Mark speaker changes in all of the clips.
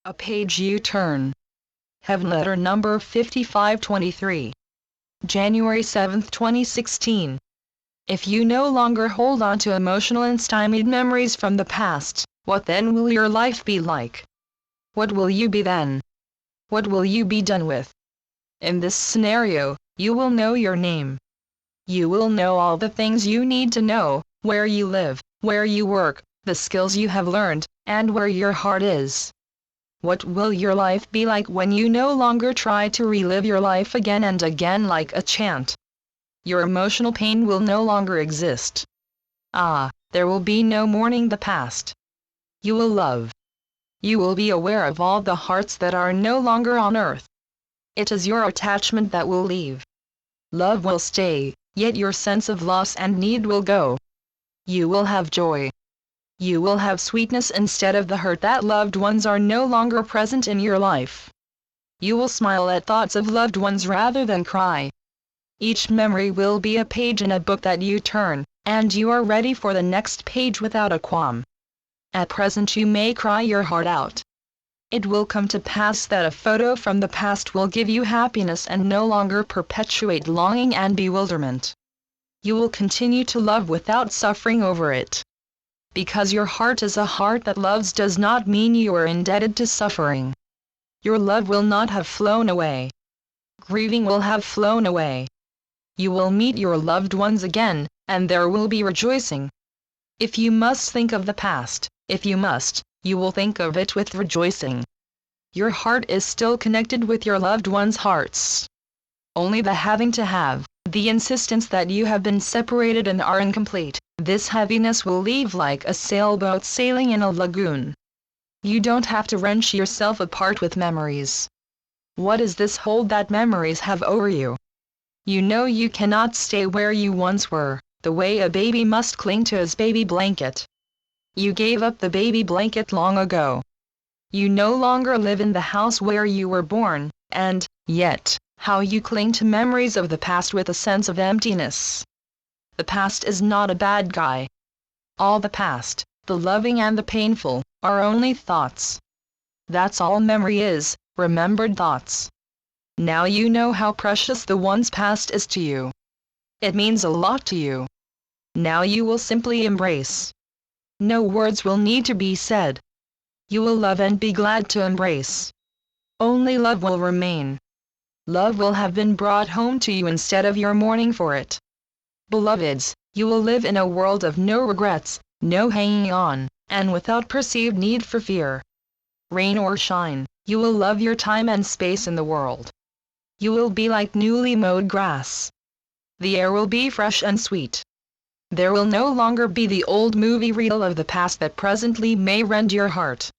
Speaker 1: A page you turn. Heavenletter number 5523. January 7, 2016. If you no longer hold on to emotional and stymied memories from the past, what then will your life be like? What will you be then? What will you be done with? In this scenario, you will know your name. You will know all the things you need to know, where you live, where you work, the skills you have learned, and where your heart is. What will your life be like when you no longer try to relive your life again and again like a chant? Your emotional pain will no longer exist. There will be no mourning the past. You will love. You will be aware of all the hearts that are no longer on earth. It is your attachment that will leave. Love will stay, yet your sense of loss and need will go. You will have joy. You will have sweetness instead of the hurt that loved ones are no longer present in your life. You will smile at thoughts of loved ones rather than cry. Each memory will be a page in a book that you turn, and you are ready for the next page without a qualm. At present you may cry your heart out. It will come to pass that a photo from the past will give you happiness and no longer perpetuate longing and bewilderment. You will continue to love without suffering over it. Because your heart is a heart that loves does not mean you are indebted to suffering. Your love will not have flown away. Grieving will have flown away. You will meet your loved ones again, and there will be rejoicing. If you must think of the past, if you must, you will think of it with rejoicing. Your heart is still connected with your loved ones' hearts. Only the having to have, the insistence that you have been separated and are incomplete, this heaviness will leave like a sailboat sailing in a lagoon. You don't have to wrench yourself apart with memories. What is this hold that memories have over you? You know you cannot stay where you once were, the way a baby must cling to his baby blanket. You gave up the baby blanket long ago. You no longer live in the house where you were born, and, yet, how you cling to memories of the past with a sense of emptiness. The past is not a bad guy. All the past, the loving and the painful, are only thoughts. That's all memory is, remembered thoughts. Now you know how precious the once past is to you. It means a lot to you. Now you will simply embrace. No words will need to be said. You will love and be glad to embrace. Only love will remain. Love will have been brought home to you instead of your mourning for it. Beloveds, you will live in a world of no regrets, no hanging on, and without perceived need for fear. Rain or shine, you will love your time and space in the world. You will be like newly mowed grass. The air will be fresh and sweet. There will no longer be the old movie reel of the past that presently may rend your heart.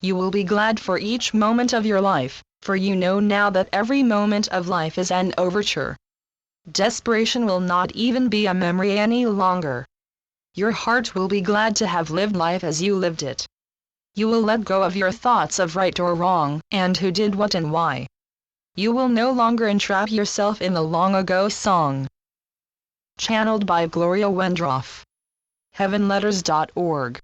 Speaker 1: You will be glad for each moment of your life, for you know now that every moment of life is an overture. Desperation will not even be a memory any longer. Your heart will be glad to have lived life as you lived it. You will let go of your thoughts of right or wrong, and who did what and why. You will no longer entrap yourself in the long ago song. Channeled by Gloria Wendroff. Heavenletters.org